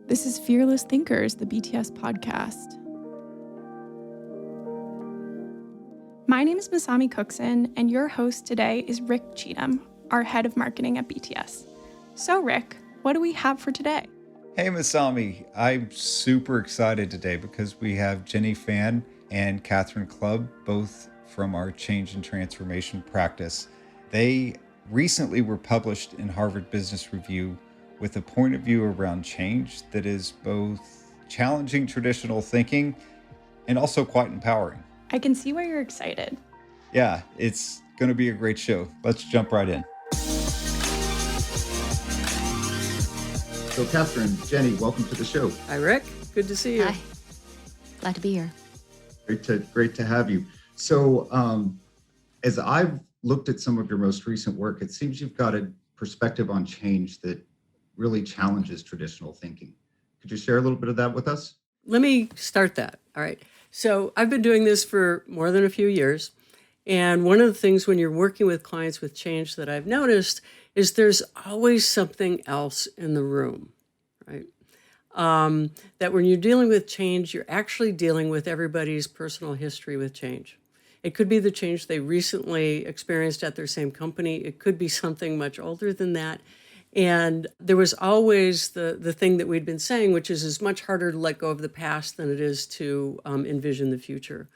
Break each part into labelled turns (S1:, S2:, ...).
S1: This is Fearless Thinkers, the BTS podcast. My name is Masami Cookson, and your host today is Rick Cheatham, our head of marketing at BTS. So, Rick, what do we have for today?
S2: Hey, Masami. I'm super excited today because we have Jeni Fan and Kathryn Clubb, both from our change and transformation practice. They recently were published in Harvard Business Review with a point of view around change that is both challenging traditional thinking and also quite empowering.
S1: I can see why you're excited.
S2: Yeah, it's going to be a great show. Let's jump right in. So Kathryn, Jeni, welcome to the show.
S3: Hi, Rick. Good to see you.
S4: Hi. Glad to be here.
S2: Great to have you. So as I've looked at some of your most recent work, it seems you've got a perspective on change that really challenges traditional thinking. Could you share a little bit of that with us?
S3: Let me start that. All right. So I've been doing this for more than a few years. And one of the things when you're working with clients with change that I've noticed is there's always something else in the room, right? That when you're dealing with change, you're actually dealing with everybody's personal history with change. It could be the change they recently experienced at their same company. It could be something much older than that. And there was always the thing that we'd been saying, which is it's much harder to let go of the past than it is to envision the future.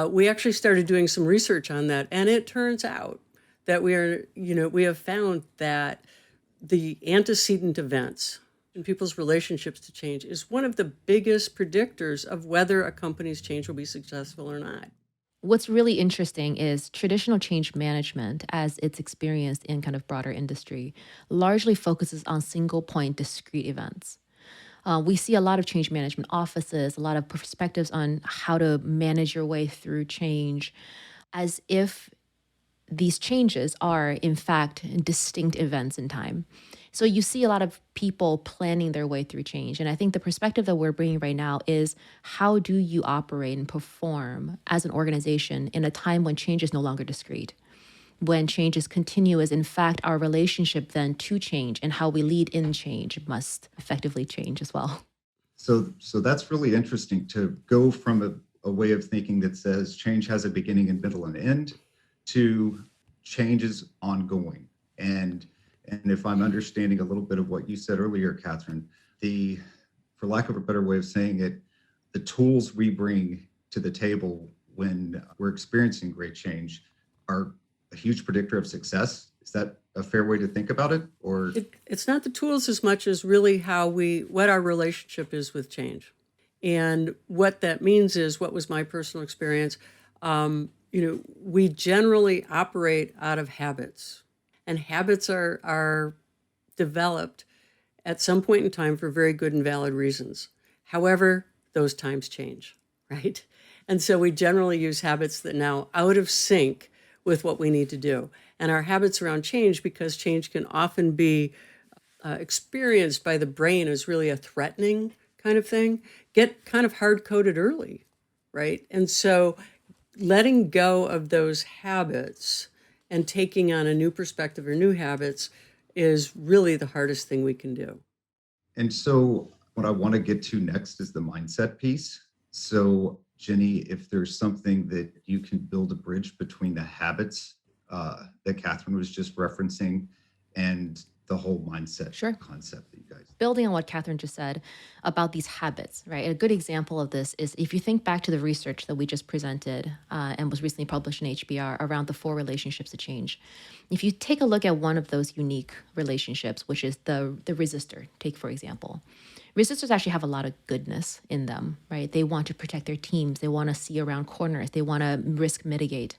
S3: We actually started doing some research on that, and it turns out that we have found that the antecedent events in people's relationships to change is one of the biggest predictors of whether a company's change will be successful or not.
S4: What's really interesting is traditional change management, as it's experienced in kind of broader industry, largely focuses on single point discrete events. We see a lot of change management offices, a lot of perspectives on how to manage your way through change, as if these changes are, in fact, distinct events in time. So you see a lot of people planning their way through change. And I think the perspective that we're bringing right now is how do you operate and perform as an organization in a time when change is no longer discrete, when change is continuous. In fact, our relationship then to change and how we lead in change must effectively change as well.
S2: So that's really interesting to go from a way of thinking that says change has a beginning and middle and end to change is ongoing. And if I'm understanding a little bit of what you said earlier, Kathryn, for lack of a better way of saying it, the tools we bring to the table when we're experiencing great change are a huge predictor of success. Is that a fair way to think about it? Or
S3: it's not the tools as much as really what our relationship is with change. And what that means is, what was my personal experience? We generally operate out of habits. And habits are developed at some point in time for very good and valid reasons. However, those times change, right? And so we generally use habits that now out of sync with what we need to do. And our habits around change, because change can often be experienced by the brain as really a threatening kind of thing, get kind of hard-coded early, right? And so letting go of those habits and taking on a new perspective or new habits is really the hardest thing we can do.
S2: And so what I want to get to next is the mindset piece. So Jeni, if there's something that you can build a bridge between the habits that Kathryn was just referencing and the whole mindset concept that you guys.
S4: Building on what Kathryn just said about these habits, right? A good example of this is if you think back to the research that we just presented and was recently published in HBR around the 4 relationships to change. If you take a look at one of those unique relationships, which is the resistor, take for example. Resistors actually have a lot of goodness in them, right? They want to protect their teams. They want to see around corners. They want to risk mitigate.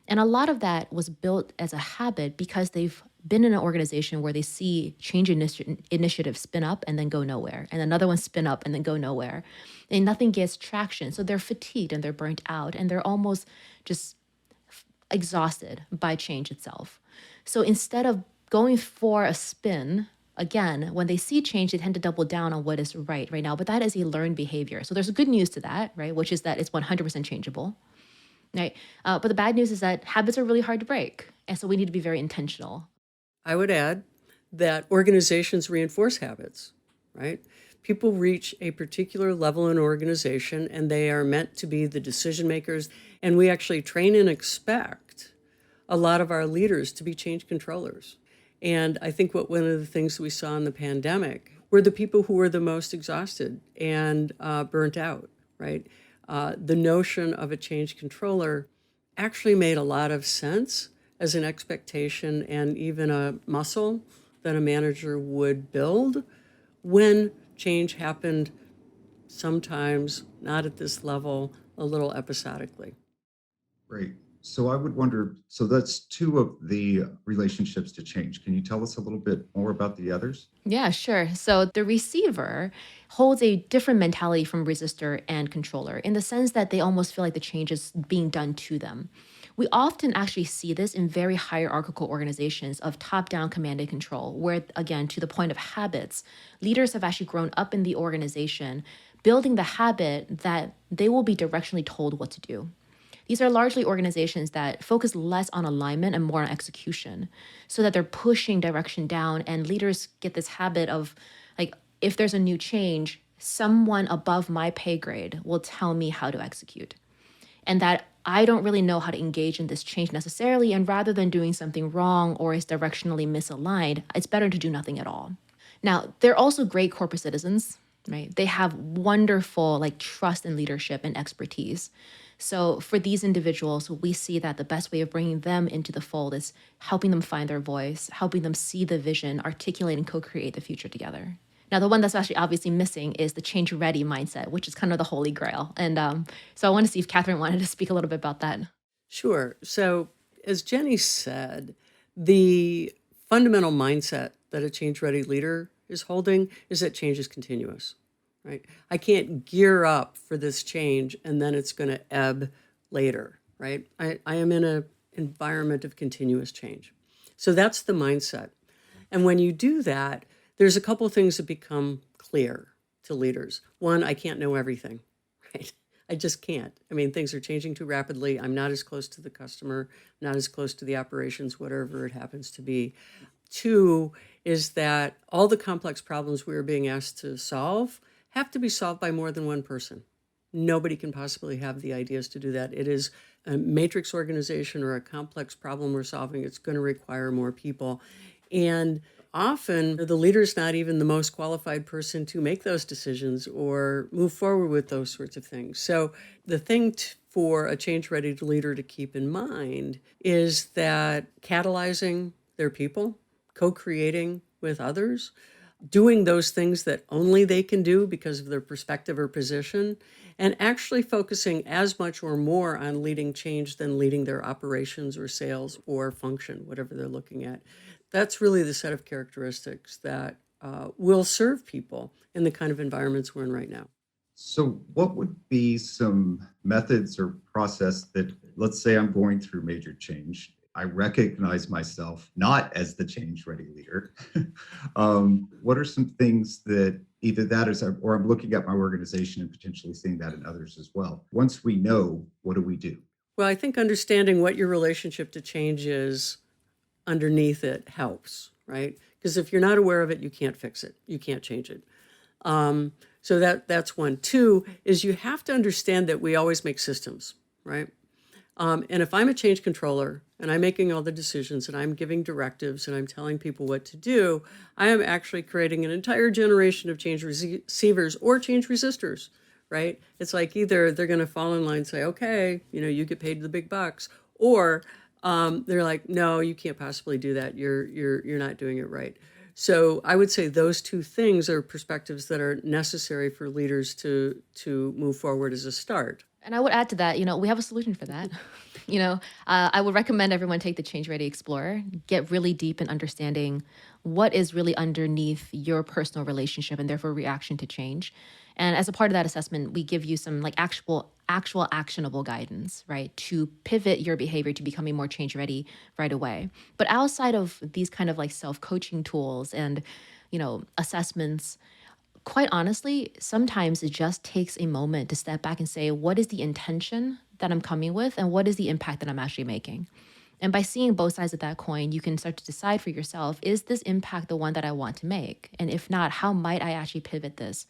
S4: And a lot of that was built as a habit because they've been in an organization where they see change initiatives spin up and then go nowhere, and another one spin up and then go nowhere, and nothing gets traction. So they're fatigued and they're burnt out and they're almost just exhausted by change itself. So instead of going for a spin, again, when they see change, they tend to double down on what is right now. But that is a learned behavior. So there's good news to that, right? Which is that it's 100% changeable. Right. But the bad news is that habits are really hard to break. And so we need to be very intentional.
S3: I would add that organizations reinforce habits, right? People reach a particular level in organization and they are meant to be the decision makers. And we actually train and expect a lot of our leaders to be change controllers. And I think one of the things we saw in the pandemic were the people who were the most exhausted and burnt out, right? The notion of a change controller actually made a lot of sense as an expectation and even a muscle that a manager would build when change happened, sometimes not at this level, a little episodically.
S2: Great. So I would wonder, so that's two of the relationships to change. Can you tell us a little bit more about the others?
S4: Yeah, sure. So the receiver holds a different mentality from resistor and controller in the sense that they almost feel like the change is being done to them. We often actually see this in very hierarchical organizations of top down command and control, where, again, to the point of habits, leaders have actually grown up in the organization, building the habit that they will be directionally told what to do. These are largely organizations that focus less on alignment and more on execution, so that they're pushing direction down, and leaders get this habit of, like, if there's a new change, someone above my pay grade will tell me how to execute. And that I don't really know how to engage in this change necessarily, and rather than doing something wrong or is directionally misaligned, it's better to do nothing at all. Now, they're also great corporate citizens, right? They have wonderful trust and leadership and expertise. So for these individuals, we see that the best way of bringing them into the fold is helping them find their voice, helping them see the vision, articulate and co-create the future together. Now, the one that's actually obviously missing is the change-ready mindset, which is kind of the holy grail. And so I want to see if Kathryn wanted to speak a little bit about that.
S3: Sure. So as Jeni said, the fundamental mindset that a change-ready leader is holding is that change is continuous. Right? I can't gear up for this change and then it's going to ebb later, right? I am in an environment of continuous change. So that's the mindset. And when you do that, there's a couple of things that become clear to leaders. One, I can't know everything, right? I just can't. I mean, things are changing too rapidly. I'm not as close to the customer, not as close to the operations, whatever it happens to be. Two is that all the complex problems we are being asked to solve have to be solved by more than one person. Nobody can possibly have the ideas to do that. It is a matrix organization or a complex problem we're solving. It's going to require more people. And often the leader's not even the most qualified person to make those decisions or move forward with those sorts of things. So the thing for a change-ready leader to keep in mind is that catalyzing their people, co-creating with others, doing those things that only they can do because of their perspective or position, and actually focusing as much or more on leading change than leading their operations or sales or function, whatever they're looking at. That's really the set of characteristics that will serve people in the kind of environments we're in right now.
S2: So what would be some methods or process that, let's say I'm going through major change, I recognize myself not as the change-ready leader. What are some things that either that is, or I'm looking at my organization and potentially seeing that in others as well. Once we know, what do we do?
S3: Well, I think understanding what your relationship to change is underneath it helps, right? Because if you're not aware of it, you can't fix it. You can't change it. So that's one. Two is you have to understand that we always make systems, right? And if I'm a change controller and I'm making all the decisions and I'm giving directives and I'm telling people what to do, I am actually creating an entire generation of change receivers or change resistors, right? It's like either they're going to fall in line and say, okay, you get paid the big bucks, or they're like, no, you can't possibly do that. You're not doing it right. So I would say those two things are perspectives that are necessary for leaders to move forward as a start.
S4: And I would add to that, we have a solution for that. I would recommend everyone take the Change Ready Explorer, get really deep in understanding what is really underneath your personal relationship and therefore reaction to change. And as a part of that assessment, we give you some actual actionable guidance, right, to pivot your behavior to becoming more change ready right away. But outside of these kind of self-coaching tools and, assessments, quite honestly, sometimes it just takes a moment to step back and say, what is the intention that I'm coming with and what is the impact that I'm actually making? And by seeing both sides of that coin, you can start to decide for yourself, is this impact the one that I want to make? And if not, how might I actually pivot this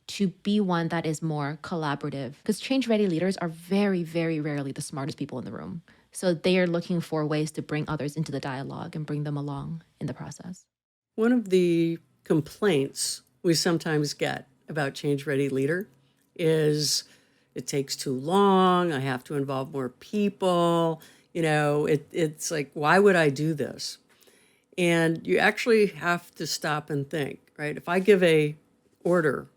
S4: to be one that is more collaborative? Because change-ready leaders are very, very rarely the smartest people in the room. So they are looking for ways to bring others into the dialogue and bring them along in the process.
S3: One of the complaints we sometimes get about change-ready leader is it takes too long, I have to involve more people, it's like, why would I do this? And you actually have to stop and think, right? If I give a order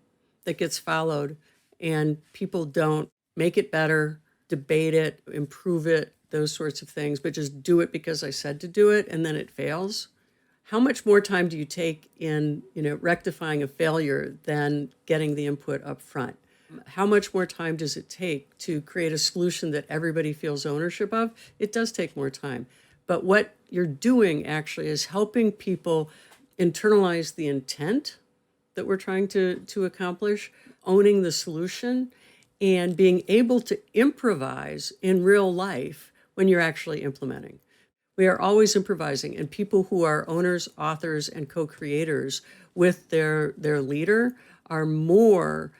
S3: that gets followed and people don't make it better, debate it, improve it, those sorts of things, but just do it because I said to do it and then it fails, how much more time do you take in, rectifying a failure than getting the input up front? How much more time does it take to create a solution that everybody feels ownership of? It does take more time. But what you're doing actually is helping people internalize the intent that we're trying to accomplish, owning the solution, and being able to improvise in real life when you're actually implementing. We are always improvising, and people who are owners, authors, and co-creators with their leader are more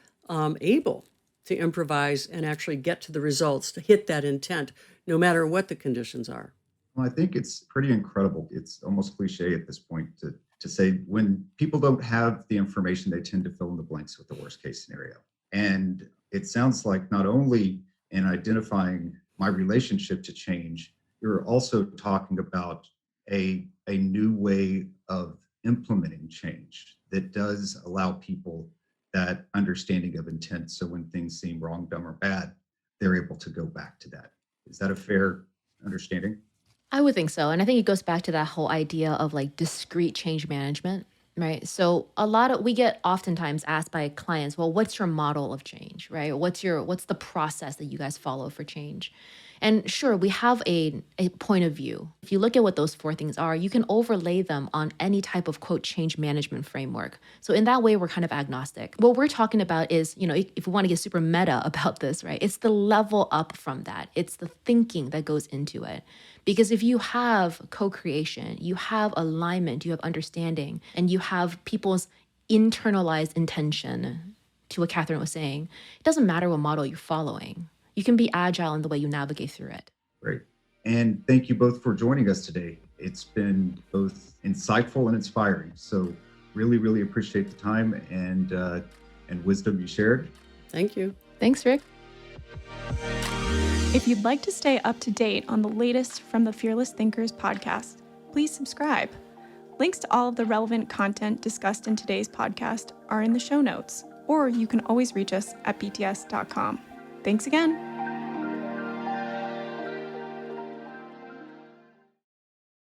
S3: able to improvise and actually get to the results, to hit that intent, no matter what the conditions are.
S2: Well, I think it's pretty incredible. It's almost cliche at this point to say when people don't have the information, they tend to fill in the blanks with the worst case scenario. And it sounds like not only in identifying my relationship to change, you're also talking about a new way of implementing change that does allow people that understanding of intent. So when things seem wrong, dumb, or bad, they're able to go back to that. Is that a fair understanding?
S4: I would think so. And I think it goes back to that whole idea of like discrete change management, right? So we get oftentimes asked by clients, well, what's your model of change, right? What's the process that you guys follow for change? And sure, we have a point of view. If you look at what those 4 things are, you can overlay them on any type of quote change management framework. So in that way, we're kind of agnostic. What we're talking about is, if we want to get super meta about this, right? It's the level up from that. It's the thinking that goes into it. Because if you have co-creation, you have alignment, you have understanding, and you have people's internalized intention, to what Kathryn was saying, it doesn't matter what model you're following. You can be agile in the way you navigate through it.
S2: Great. And thank you both for joining us today. It's been both insightful and inspiring. So really, really appreciate the time and wisdom you shared.
S3: Thank you.
S4: Thanks, Rick.
S1: If you'd like to stay up to date on the latest from the Fearless Thinkers podcast, please subscribe. Links to all of the relevant content discussed in today's podcast are in the show notes, or you can always reach us at bts.com. Thanks again.